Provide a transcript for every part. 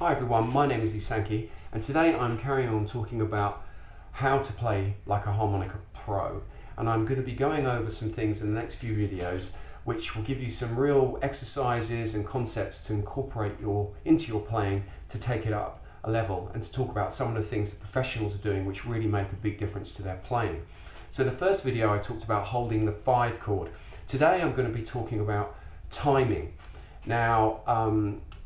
Hi everyone, my name is Sankey, and today I'm carrying on talking about how to play like a harmonica pro. And I'm going to be going over some things in the next few videos which will give you some real exercises and concepts to incorporate into your playing to take it up a level, and to talk about some of the things that professionals are doing which really make a big difference to their playing. So the first video I talked about holding the 5 chord. Today I'm going to be talking about timing. Now,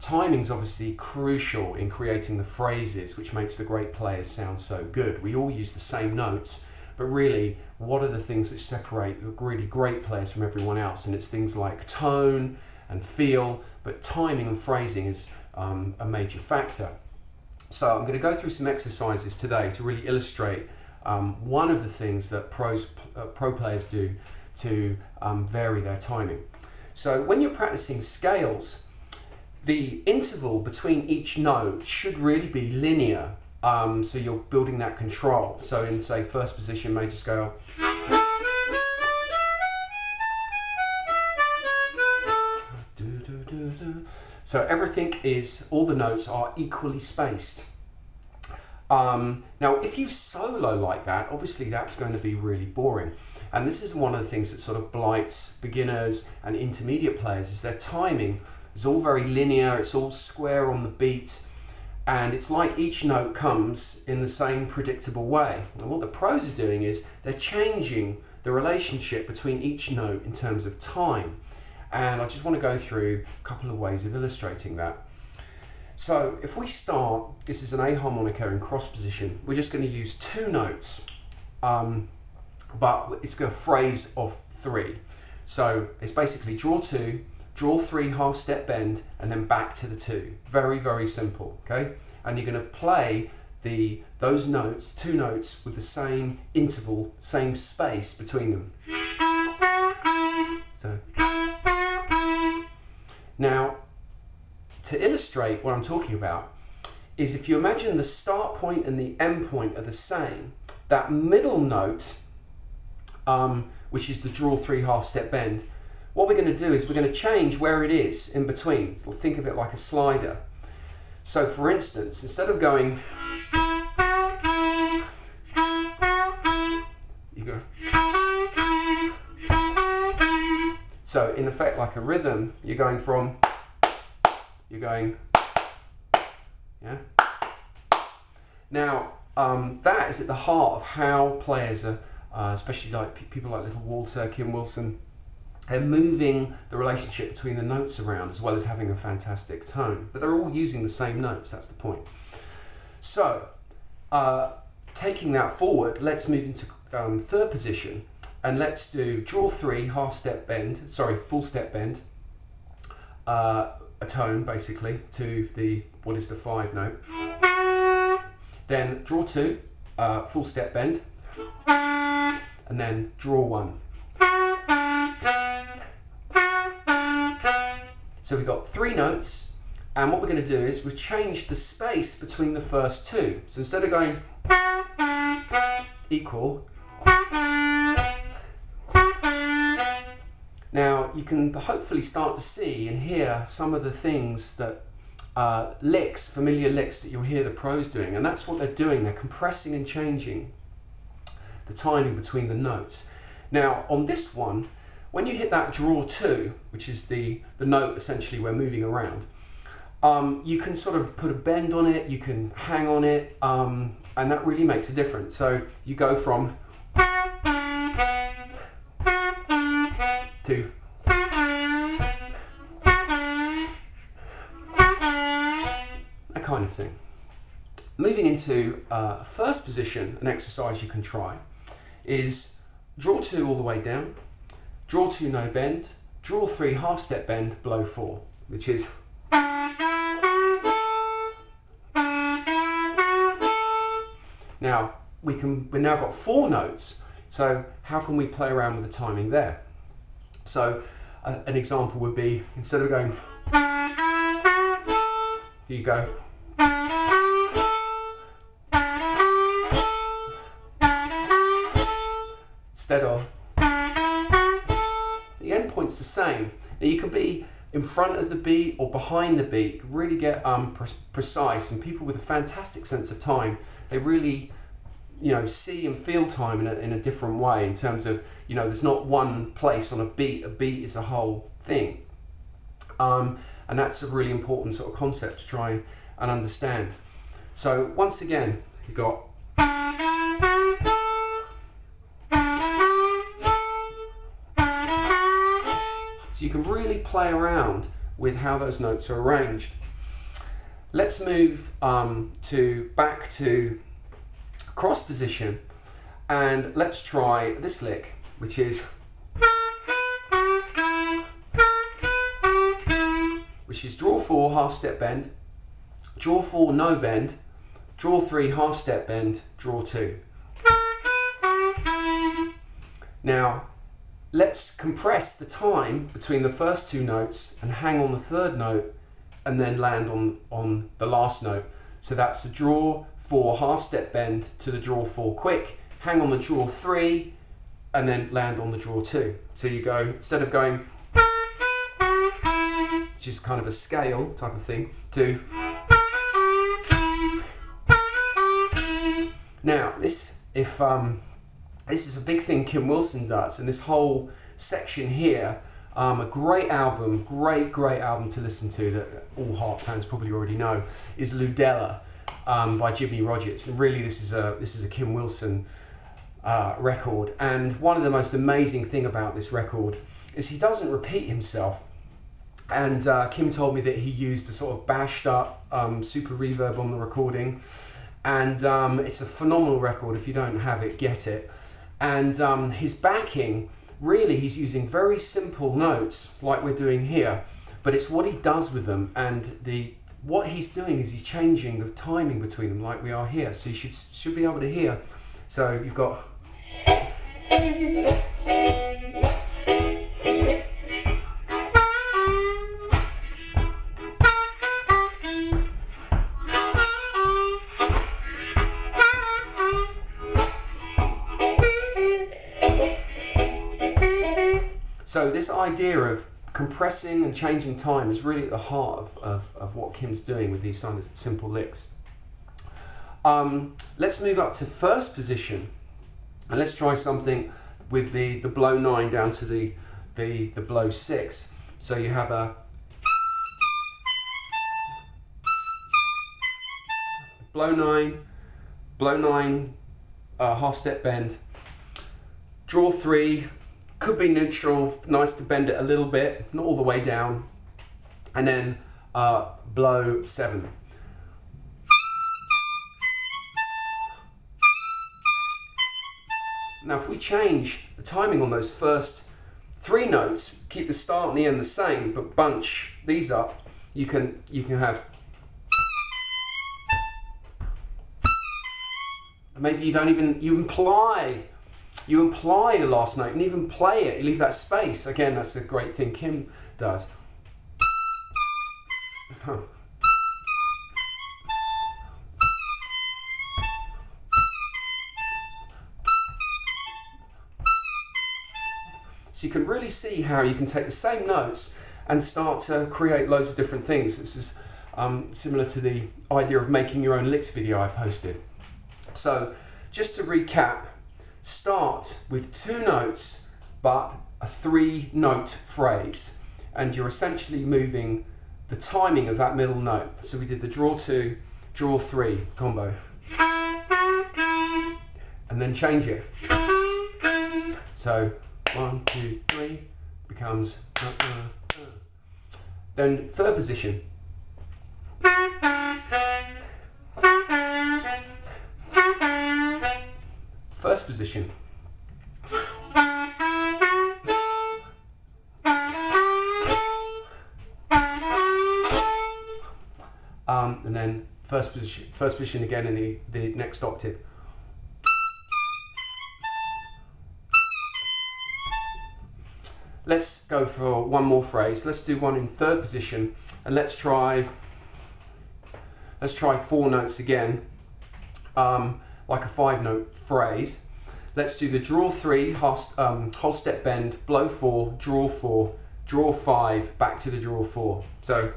timing is obviously crucial in creating the phrases which makes the great players sound so good. We all use the same notes, but really, what are the things that separate the really great players from everyone else? And it's things like tone and feel, but timing and phrasing is a major factor. So I'm going to go through some exercises today to really illustrate one of the things that pro players do to vary their timing. So when you're practicing scales, the interval between each note should really be linear, so you're building that control. So in, say, first position major scale, so everything is, all the notes are equally spaced. Now if you solo like that, obviously that's going to be really boring. And this is one of the things that sort of blights beginners and intermediate players, is their timing is all very linear, it's all square on the beat, and it's like each note comes in the same predictable way. And what the pros are doing is they're changing the relationship between each note in terms of time. And I just want to go through a couple of ways of illustrating that. So if we start, this is an A harmonica in cross position, we're just going to use 2 notes, but it's a phrase of 3. So it's basically draw 2, draw 3 half step bend, and then back to the 2. Very, very simple, okay? And you're going to play those notes, 2 notes, with the same interval, same space between them. So now, to illustrate what I'm talking about, is if you imagine the start point and the end point are the same, that middle note, which is the draw 3 half step bend, what we're going to do is we're going to change where it is in between. So think of it like a slider. So for instance, instead of going, you go. So in effect, like a rhythm, you're going, yeah? Now, that is at the heart of how players are, especially like people like Little Walter, Kim Wilson, they're moving the relationship between the notes around, as well as having a fantastic tone. But they're all using the same notes, that's the point. So, taking that forward, let's move into third position, and let's do draw 3 half step bend, sorry, full step bend, a tone basically to the, what is the 5 note. Then draw 2, full step bend, and then draw 1. So we've got 3 notes, and what we're going to do is we've changed the space between the first 2. So instead of going equal, now you can hopefully start to see and hear some of the things that licks, familiar licks that you'll hear the pros doing, and that's what they're doing. They're compressing and changing the timing between the notes. Now on this one, when you hit that draw 2, which is the note essentially we're moving around, you can sort of put a bend on it, you can hang on it, and that really makes a difference. So you go from to that kind of thing. Moving into first position, an exercise you can try is draw 2 all the way down, draw 2 no bend, draw 3 half step bend, blow 4, which is now we've now got 4 notes, so how can we play around with the timing there? So an example would be, instead of going, you go, instead of, the end point's the same. Now you can be in front of the beat or behind the beat, really get precise. And people with a fantastic sense of time, they really, you know, see and feel time in a different way, in terms of, you know, there's not one place on a beat is a whole thing. And that's a really important sort of concept to try and understand. So once again, you've got so you can really play around with how those notes are arranged. Let's move back to cross position, and let's try this lick, which is draw 4, half step bend, draw 4, no bend, draw 3, half step bend, draw 2. Now let's compress the time between the first two notes and hang on the third note and then land on the last note. So that's the draw 4, half step bend to the draw 4 quick, hang on the draw 3 and then land on the draw 2. So you go, instead of going, which is kind of a scale type of thing, to now this is a big thing Kim Wilson does, and this whole section here, a great album to listen to that all harp fans probably already know, is Ludella by Jimmy Rogers. And really this is a Kim Wilson record, and one of the most amazing thing about this record is he doesn't repeat himself. And Kim told me that he used a sort of bashed up super reverb on the recording, and it's a phenomenal record. If you don't have it, get it. And his backing, really, he's using very simple notes like we're doing here, but it's what he does with them, and what he's doing is he's changing the timing between them like we are here. So you should be able to hear. So you've got so this idea of compressing and changing time is really at the heart of what Kim's doing with these kind of simple licks. Let's move up to first position, and let's try something with the blow 9 down to the blow 6. So you have a blow 9, half step bend, draw 3. Could be neutral, nice to bend it a little bit, not all the way down, and then blow 7. Now if we change the timing on those first 3 notes, keep the start and the end the same, but bunch these up, you can have, maybe you imply the last note and even play it, you leave that space. Again, that's a great thing Kim does. So you can really see how you can take the same notes and start to create loads of different things. This is similar to the idea of making your own licks video I posted. So just to recap, start with 2 notes but a 3-note phrase, and you're essentially moving the timing of that middle note. So we did the draw 2, draw 3 combo, and then change it. So 1, 2, 3 becomes Then third position. First position. And then first position again in the next octave. Let's go for one more phrase. Let's do one in third position, and let's try 4 notes again, like a 5-note phrase. Let's do the draw 3, whole step bend, blow 4, draw 4, draw 5, back to the draw 4. So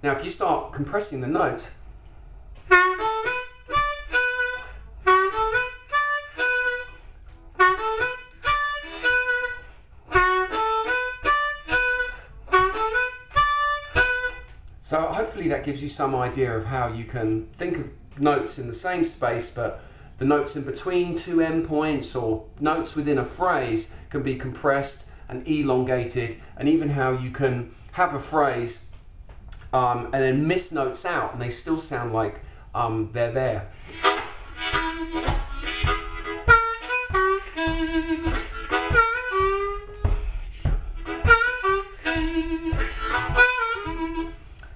now if you start compressing the notes, so hopefully that gives you some idea of how you can think of notes in the same space, but the notes in between two endpoints or notes within a phrase can be compressed and elongated, and even how you can have a phrase and then miss notes out and they still sound like they're there.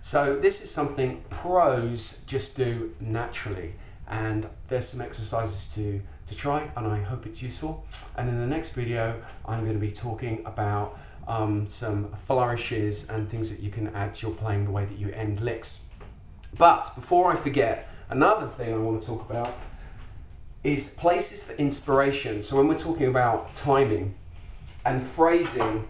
So this is something pros just do naturally, and there's some exercises to try, and I hope it's useful. And in the next video I'm going to be talking about some flourishes and things that you can add to your playing, the way that you end licks. But before I forget, another thing I want to talk about is places for inspiration. So when we're talking about timing and phrasing,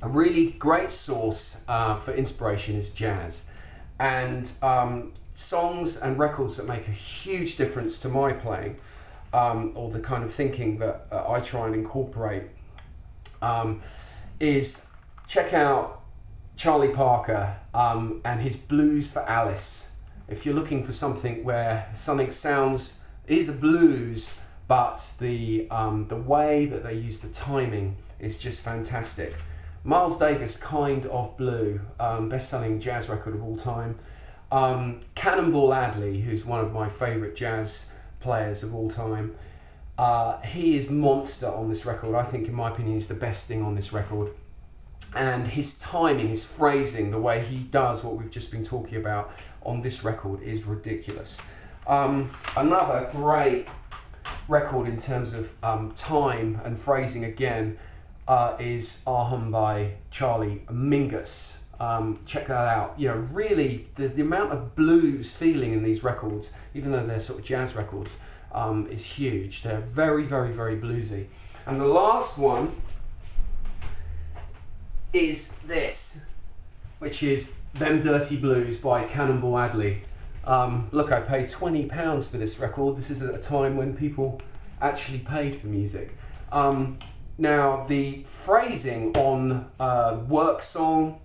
a really great source for inspiration is jazz, and songs and records that make a huge difference to my playing, or the kind of thinking that I try and incorporate, is check out Charlie Parker and his Blues for Alice. If you're looking for something where something is a blues, but the way that they use the timing is just fantastic. Miles Davis, Kind of Blue, best-selling jazz record of all time. Cannonball Adderley, who's one of my favourite jazz players of all time, he is monster on this record. I think, in my opinion, he's the best thing on this record. And his timing, his phrasing, the way he does what we've just been talking about on this record is ridiculous. Another great record in terms of time and phrasing again is Aham by Charlie Mingus. Check that out. You know, really the amount of blues feeling in these records, even though they're sort of jazz records, is huge. They're very, very, very bluesy. And the last one is this, which is Them Dirty Blues by Cannonball Adderley. Look, I paid £20 for this record. This is at a time when people actually paid for music. Now, the phrasing on Work Song,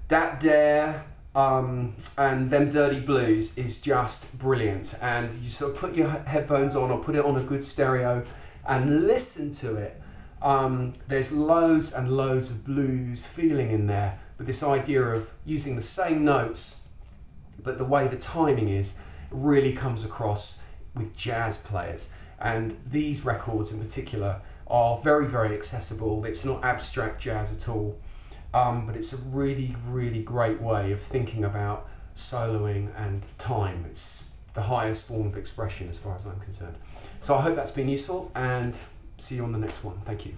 Dat Dare, and Them Dirty Blues is just brilliant. And you sort of put your headphones on or put it on a good stereo and listen to it. There's loads and loads of blues feeling in there, with this idea of using the same notes, but the way the timing is really comes across with jazz players. And these records in particular are very, very accessible. It's not abstract jazz at all, but it's a really, really great way of thinking about soloing and time. It's the highest form of expression as far as I'm concerned. So I hope that's been useful, and see you on the next one. Thank you.